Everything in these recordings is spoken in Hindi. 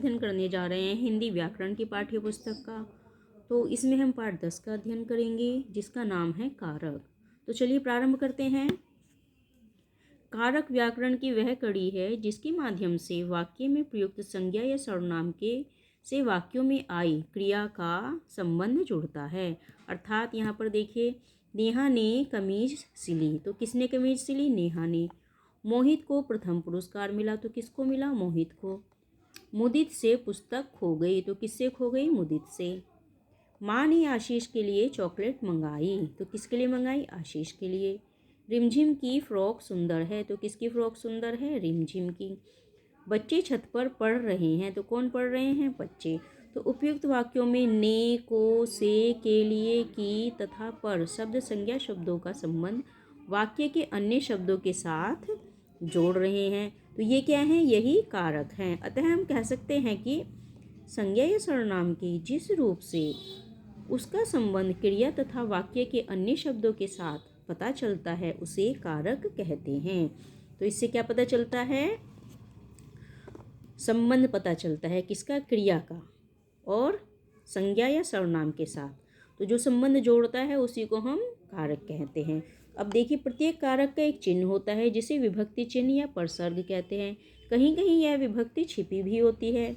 अध्ययन करने जा रहे हैं हिंदी व्याकरण की पाठ्य पुस्तक का। तो इसमें हम पाठ 10 का अध्ययन करेंगे जिसका नाम है कारक। तो चलिए प्रारंभ करते हैं। कारक व्याकरण की वह कड़ी है जिसके माध्यम से वाक्य में प्रयुक्त संज्ञा या सर्वनाम के से वाक्यों में आई क्रिया का संबंध जुड़ता है। अर्थात यहाँ पर देखिए, नेहा ने कमीज सिली, तो किसने कमीज सिली? नेहा ने। मोहित को प्रथम पुरस्कार मिला, तो किसको मिला? मोहित को। मुदित से पुस्तक खो गई, तो किससे खो गई? मुदित से। माँ ने आशीष के लिए चॉकलेट मंगाई, तो किसके लिए मंगाई? आशीष के लिए। रिमझिम की फ्रॉक सुंदर है, तो किसकी फ्रॉक सुंदर है? रिमझिम की। बच्चे छत पर पढ़ रहे हैं, तो कौन पढ़ रहे हैं? बच्चे। तो उपयुक्त वाक्यों में ने, को, से, के लिए, की तथा पर शब्द संज्ञा शब्दों का संबंध वाक्य के अन्य शब्दों के साथ जोड़ रहे हैं। तो ये क्या है? यही कारक हैं। अतः हम कह सकते हैं कि संज्ञा या सर्वनाम की जिस रूप से उसका संबंध क्रिया तथा वाक्य के अन्य शब्दों के साथ पता चलता है उसे कारक कहते हैं। तो इससे क्या पता चलता है? संबंध पता चलता है किसका? क्रिया का और संज्ञा या सर्वनाम के साथ। तो जो संबंध जोड़ता है उसी को हम कारक कहते हैं। अब देखिए, प्रत्येक कारक का एक चिन्ह होता है जिसे विभक्ति चिन्ह या परसर्ग कहते हैं। कहीं कहीं यह विभक्ति छिपी भी होती है,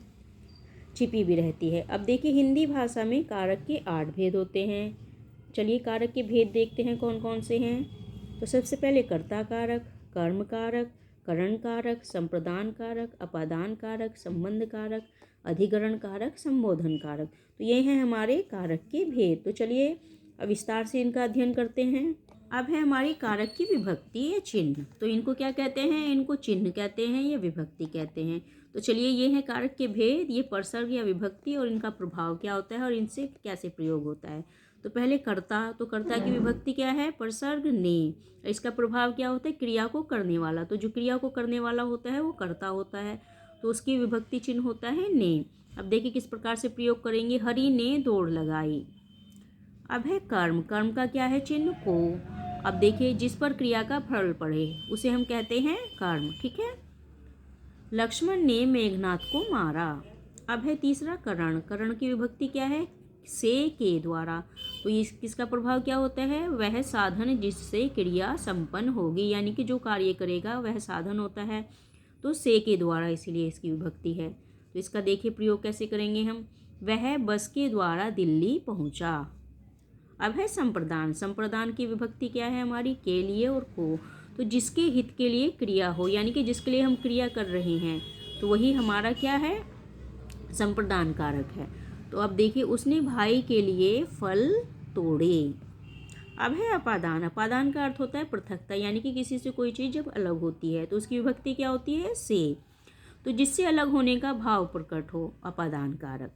छिपी भी रहती है। अब देखिए, हिंदी भाषा में कारक के 8 भेद होते हैं। चलिए कारक के भेद देखते हैं कौन कौन से हैं। तो सबसे पहले कर्ता कारक, कर्म कारक, करण कारक, संप्रदान कारक, अपादान कारक, संबंध कारक, अधिकरण कारक, संबोधन कारक। तो ये हैं हमारे कारक के भेद। तो चलिए अब विस्तार से इनका अध्ययन करते हैं। अब है हमारी कारक की विभक्ति या चिन्ह। तो इनको क्या कहते हैं? इनको चिन्ह कहते हैं या विभक्ति कहते हैं। तो चलिए, ये है कारक के भेद, ये परसर्ग या विभक्ति और इनका प्रभाव क्या होता है और इनसे कैसे प्रयोग होता है। तो पहले कर्ता, तो कर्ता की विभक्ति क्या है? परसर्ग ने। इसका प्रभाव क्या होता है? क्रिया को करने वाला। तो जो क्रिया को करने वाला होता है वो कर्ता होता है, तो उसकी विभक्ति चिन्ह होता है ने। अब देखिए किस प्रकार से प्रयोग करेंगे। हरि ने दौड़ लगाई। अब है कर्म, कर्म का क्या है? चिन्ह को। अब देखिए, जिस पर क्रिया का फल पड़े उसे हम कहते हैं कर्म। ठीक है। लक्ष्मण ने मेघनाथ को मारा। अब है तीसरा करण, करण की विभक्ति क्या है? से, के द्वारा। तो इस किसका प्रभाव क्या होता है? वह साधन जिससे क्रिया संपन्न होगी, यानी कि जो कार्य करेगा वह साधन होता है, तो से के द्वारा, इसीलिए इसकी विभक्ति है। तो इसका देखिए प्रयोग कैसे करेंगे हम। वह बस के द्वारा दिल्ली पहुंचा। अब है संप्रदान, संप्रदान की विभक्ति क्या है हमारी? के लिए और को। तो जिसके हित के लिए क्रिया हो, यानी कि जिसके लिए हम क्रिया कर रहे हैं, तो वही हमारा क्या है? संप्रदान कारक है। तो अब देखिए, उसने भाई के लिए फल तोड़े। अब है अपादान, अपादान का अर्थ होता है पृथकता, यानी कि किसी से कोई चीज़ जब अलग होती है तो उसकी विभक्ति क्या होती है? से। तो जिससे अलग होने का भाव प्रकट हो, अपादान कारक।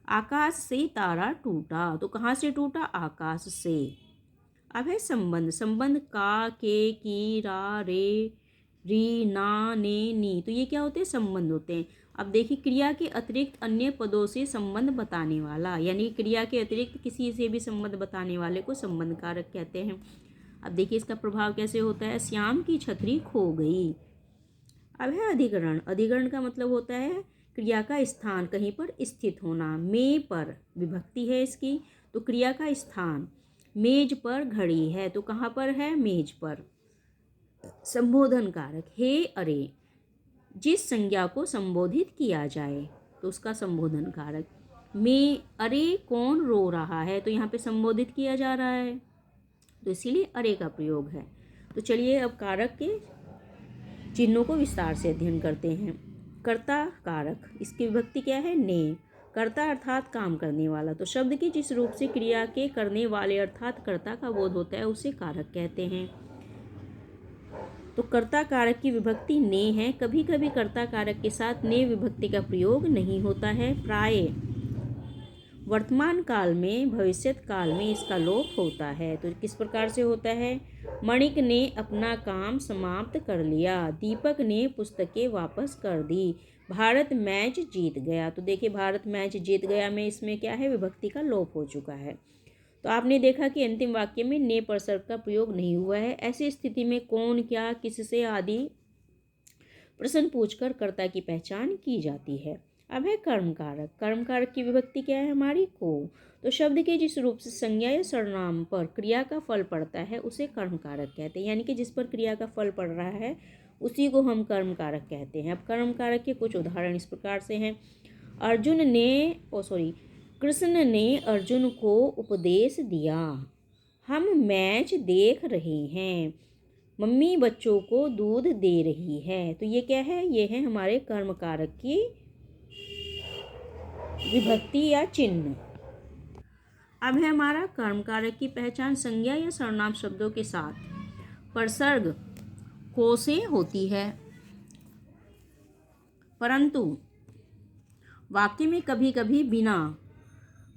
आकाश से तारा टूटा, तो कहाँ से टूटा? आकाश से। अब है संबंध, संबंध का, के, की, रा, रे, री, ना, ने, नी। तो ये क्या होते हैं? संबंध होते हैं। अब देखिए, क्रिया के अतिरिक्त अन्य पदों से संबंध बताने वाला, यानी क्रिया के अतिरिक्त किसी से भी संबंध बताने वाले को संबंध कारक कहते हैं। अब देखिए इसका प्रभाव कैसे होता है। श्याम की छतरी खो गई। अब है अधिकरण, अधिकरण का मतलब होता है क्रिया का स्थान, कहीं पर स्थित होना। में पर विभक्ति है इसकी, तो क्रिया का स्थान। मेज पर घड़ी है, तो कहाँ पर है? मेज पर। संबोधन कारक, हे अरे, जिस संज्ञा को संबोधित किया जाए तो उसका संबोधन कारक। में अरे कौन रो रहा है, तो यहाँ पे संबोधित किया जा रहा है, तो इसीलिए अरे का प्रयोग है। तो चलिए अब कारक के चिन्हों को विस्तार से अध्ययन करते हैं। कर्ता कारक, इसकी विभक्ति क्या है? ने। कर्ता अर्थात काम करने वाला, तो शब्द के जिस रूप से क्रिया के करने वाले अर्थात कर्ता का बोध होता है उसे कारक कहते हैं। तो कर्ता कारक की विभक्ति ने है। कभी कभी कर्ता कारक के साथ ने विभक्ति का प्रयोग नहीं होता है। प्राय वर्तमान काल में, भविष्यत काल में इसका लोप होता है। तो किस प्रकार से होता है? मणिक ने अपना काम समाप्त कर लिया। दीपक ने पुस्तकें वापस कर दी। भारत मैच जीत गया। तो देखिए, भारत मैच जीत गया में इसमें क्या है? विभक्ति का लोप हो चुका है। तो आपने देखा कि अंतिम वाक्य में ने परसर्ग का प्रयोग नहीं हुआ है। ऐसी स्थिति में कौन, क्या, किससे आदि प्रश्न पूछकर कर्ता की पहचान की जाती है। अब है कर्म कारक। कर्म कारक की विभक्ति क्या है हमारी को। तो शब्द के जिस रूप से संज्ञा या सर्वनाम पर क्रिया का फल पड़ता है उसे कर्म कारक कहते हैं, यानी कि जिस पर क्रिया का फल पड़ रहा है उसी को हम कर्म कारक कहते हैं। अब कर्म कारक के कुछ उदाहरण इस प्रकार से हैं। कृष्ण ने अर्जुन को उपदेश दिया। हम मैच देख रहे हैं। मम्मी बच्चों को दूध दे रही है। तो ये क्या है, ये है हमारे कर्म कारक की विभक्ति या चिन्ह। अब है हमारा कर्म कारक की पहचान। संज्ञा या सर्वनाम शब्दों के साथ परसर्ग को से होती है, परंतु वाक्य में कभी कभी बिना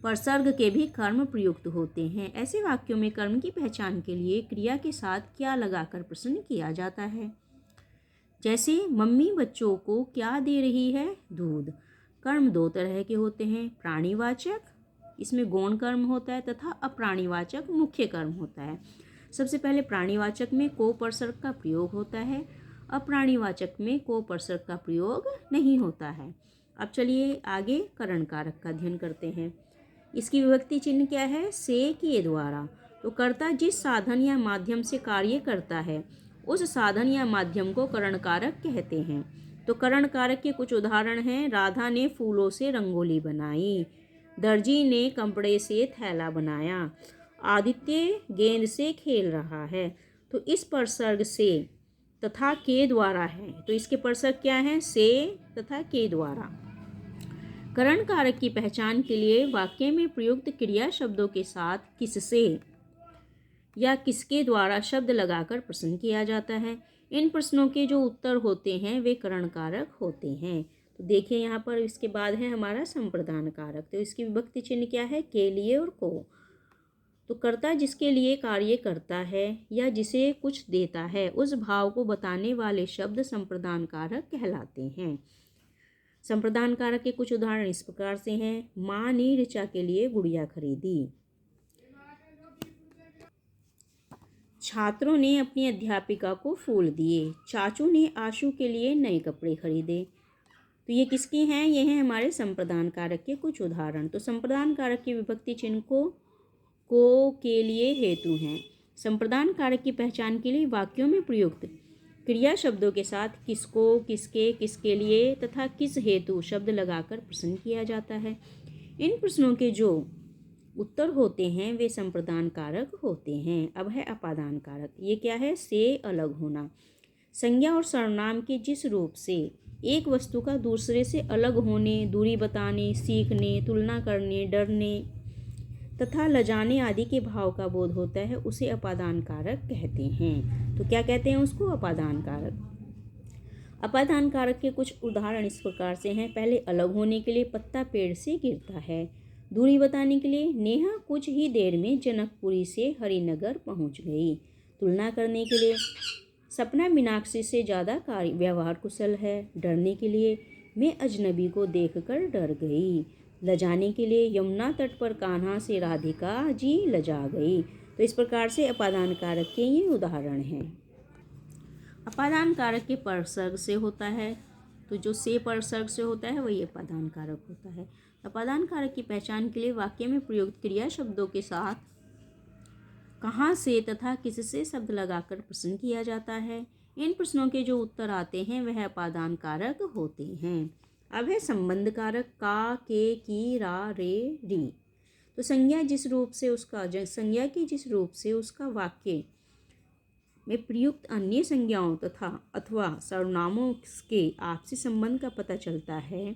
परसर्ग के भी कर्म प्रयुक्त होते हैं। ऐसे वाक्यों में कर्म की पहचान के लिए क्रिया के साथ क्या लगाकर प्रश्न किया जाता है। जैसे मम्मी बच्चों को क्या दे रही है, दूध। कर्म दो तरह के होते हैं, प्राणीवाचक, इसमें गौण कर्म होता है, तथा अप्राणीवाचक मुख्य कर्म होता है। सबसे पहले प्राणीवाचक में को परसर्ग का प्रयोग होता है, अप्राणीवाचक में को परसर्ग का प्रयोग नहीं होता है। अब चलिए आगे करण कारक का अध्ययन करते हैं। इसकी विभक्ति चिन्ह क्या है, से के द्वारा। तो कर्ता जिस साधन या माध्यम से कार्य करता है उस साधन या माध्यम को करण कारक कहते हैं। तो करण कारक के कुछ उदाहरण हैं। राधा ने फूलों से रंगोली बनाई, दर्जी ने कपड़े से थैला बनाया, आदित्य गेंद से खेल रहा है। तो इस परसर्ग से तथा के द्वारा है। तो इसके परसर्ग क्या हैं, से तथा के द्वारा। करण कारक की पहचान के लिए वाक्य में प्रयुक्त क्रिया शब्दों के साथ किससे या किसके द्वारा शब्द लगाकर प्रश्न किया जाता है। इन प्रश्नों के जो उत्तर होते हैं वे करण कारक होते हैं। तो देखिए यहाँ पर इसके बाद है हमारा संप्रदान कारक। तो इसकी विभक्ति चिन्ह क्या है, के लिए और को। तो कर्ता जिसके लिए कार्य करता है या जिसे कुछ देता है उस भाव को बताने वाले शब्द संप्रदान कारक कहलाते हैं। संप्रदान कारक के कुछ उदाहरण इस प्रकार से हैं। माँ ने ऋचा के लिए गुड़िया खरीदी, छात्रों ने अपनी अध्यापिका को फूल दिए, चाचू ने आशु के लिए नए कपड़े खरीदे। तो ये किसकी हैं, ये हैं हमारे संप्रदान कारक के कुछ उदाहरण। तो संप्रदान कारक की विभक्ति चिन्ह को के लिए हेतु हैं। संप्रदान कारक की पहचान के लिए वाक्यों में प्रयुक्त क्रिया शब्दों के साथ किसको, किसके, किसके लिए तथा किस हेतु शब्द लगाकर प्रश्न किया जाता है। इन प्रश्नों के जो उत्तर होते हैं वे संप्रदान कारक होते हैं। अब है अपादान कारक। ये क्या है, से अलग होना। संज्ञा और सर्वनाम के जिस रूप से एक वस्तु का दूसरे से अलग होने, दूरी बताने, सीखने, तुलना करने, डरने तथा लजाने आदि के भाव का बोध होता है उसे अपादान कारक कहते हैं। तो क्या कहते हैं उसको, अपादान कारक। अपादान कारक के कुछ उदाहरण इस प्रकार से हैं। पहले अलग होने के लिए पत्ता पेड़ से गिरता है, दूरी बताने के लिए नेहा कुछ ही देर में जनकपुरी से हरिनगर पहुंच गई, तुलना करने के लिए सपना मीनाक्षी से ज़्यादा व्यवहार कुशल है, डरने के लिए मैं अजनबी को देखकर डर गई, लजाने के लिए यमुना तट पर कान्हा से राधिका जी लजा गई। तो इस प्रकार से अपादान कारक के ये उदाहरण हैं। अपादान कारक के परसर्ग से होता है, तो जो से परसर्ग से होता है वही अपादान कारक होता है। अपादान कारक की पहचान के लिए वाक्य में प्रयुक्त क्रिया शब्दों के साथ कहाँ से तथा किससे शब्द लगाकर प्रश्न किया जाता है। इन प्रश्नों के जो उत्तर आते हैं वह अपादान कारक होते हैं। अब है संबंध कारक। का, के, की, रा, रे, री। तो संज्ञा की जिस रूप से उसका वाक्य में प्रयुक्त अन्य संज्ञाओं तथा अथवा सर्वनामों के आपसी संबंध का पता चलता है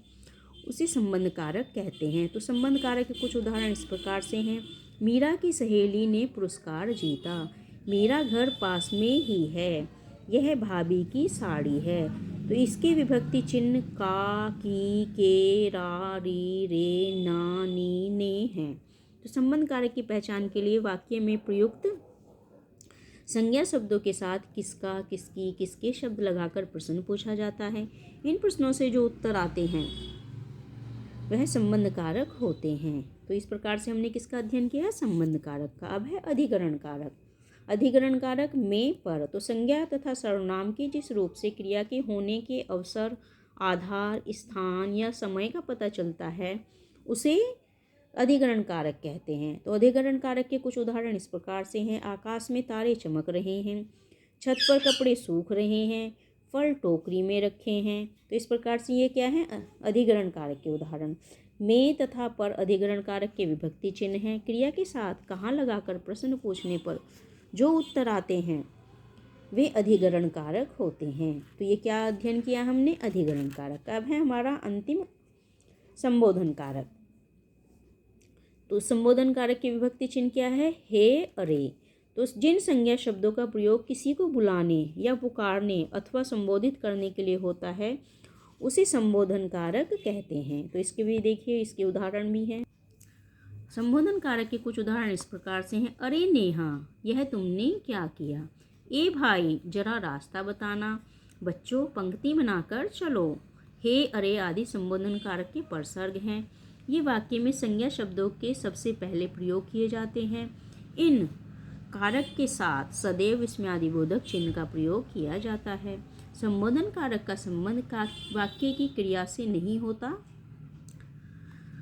उसे संबंध कारक कहते हैं। तो संबंध कारक के कुछ उदाहरण इस प्रकार से हैं। मीरा की सहेली ने पुरस्कार जीता, मेरा घर पास में ही है, यह भाभी की साड़ी है। तो इसके विभक्ति चिन्ह का, की, के, रा, री, रे, ना, नी, ने हैं। तो संबंध कारक की पहचान के लिए वाक्य में प्रयुक्त संज्ञा शब्दों के साथ किसका, किसकी, किसके शब्द लगाकर प्रश्न पूछा जाता है। इन प्रश्नों से जो उत्तर आते हैं वह संबंध कारक होते हैं। तो इस प्रकार से हमने किसका अध्ययन किया, संबंध कारक का। अब है अधिकरण कारक। अधिकरण कारक में पर। तो संज्ञा तथा सर्वनाम के जिस रूप से क्रिया के होने के अवसर आधार, स्थान या समय का पता चलता है उसे अधिकरण कारक कहते हैं। तो अधिकरण कारक के कुछ उदाहरण इस प्रकार से हैं। आकाश में तारे चमक रहे हैं, छत पर कपड़े सूख रहे हैं, फल टोकरी में रखे हैं। तो इस प्रकार से ये क्या है, अधिकरण कारक के उदाहरण। में तथा पर अधिकरण कारक के विभक्ति चिन्ह हैं। क्रिया के साथ कहाँ लगाकर प्रश्न पूछने पर जो उत्तर आते हैं वे अधिकरण कारक होते हैं। तो ये क्या अध्ययन किया हमने, अधिकरण कारक। अब है हमारा अंतिम संबोधन कारक। तो संबोधन कारक के विभक्ति चिन्ह क्या है, हे, अरे। तो जिन संज्ञा शब्दों का प्रयोग किसी को बुलाने या पुकारने अथवा संबोधित करने के लिए होता है उसे संबोधन कारक कहते हैं। तो इसके भी देखिए, इसके उदाहरण भी हैं। संबोधन कारक के कुछ उदाहरण इस प्रकार से हैं। अरे नेहा, यह तुमने क्या किया। ए भाई, जरा रास्ता बताना। बच्चों, पंक्ति बनाकर चलो। हे, अरे आदि संबोधन कारक के परसर्ग हैं। ये वाक्य में संज्ञा शब्दों के सबसे पहले प्रयोग किए जाते हैं। इन कारक के साथ सदैव विस्मयादिबोधक चिन्ह का प्रयोग किया जाता है। संबोधन कारक का संबंध वाक्य की क्रिया से नहीं होता।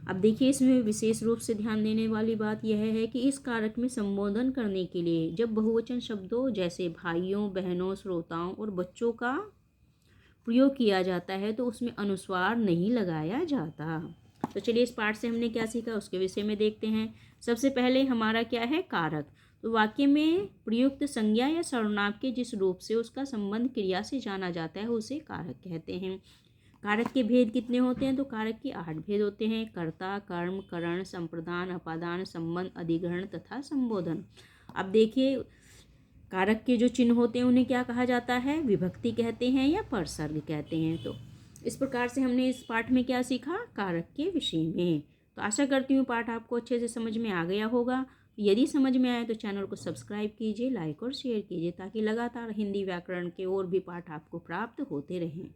अब देखिए, इसमें विशेष रूप से ध्यान देने वाली बात यह है कि इस कारक में संबोधन करने के लिए जब बहुवचन शब्दों जैसे भाइयों, बहनों, श्रोताओं और बच्चों का प्रयोग किया जाता है तो उसमें अनुस्वार नहीं लगाया जाता। तो चलिए, इस पाठ से हमने क्या सीखा उसके विषय में देखते हैं। सबसे पहले हमारा क्या है, कारक। तो वाक्य में प्रयुक्त संज्ञा या सर्वनाम के जिस रूप से उसका संबंध क्रिया से जाना जाता है उसे कारक कहते हैं। कारक के भेद कितने होते हैं, तो कारक के 8 भेद होते हैं। कर्ता, कर्म, करण, संप्रदान, अपादान, संबंध, अधिग्रहण तथा संबोधन। अब देखिए, कारक के जो चिन्ह होते हैं उन्हें क्या कहा जाता है, विभक्ति कहते हैं या परसर्ग कहते हैं। तो इस प्रकार से हमने इस पाठ में क्या सीखा, कारक के विषय में। तो आशा करती हूँ पाठ आपको अच्छे से समझ में आ गया होगा। यदि समझ में आए तो चैनल को सब्सक्राइब कीजिए, लाइक और शेयर कीजिए ताकि लगातार हिंदी व्याकरण के और भी पाठ आपको प्राप्त होते रहें।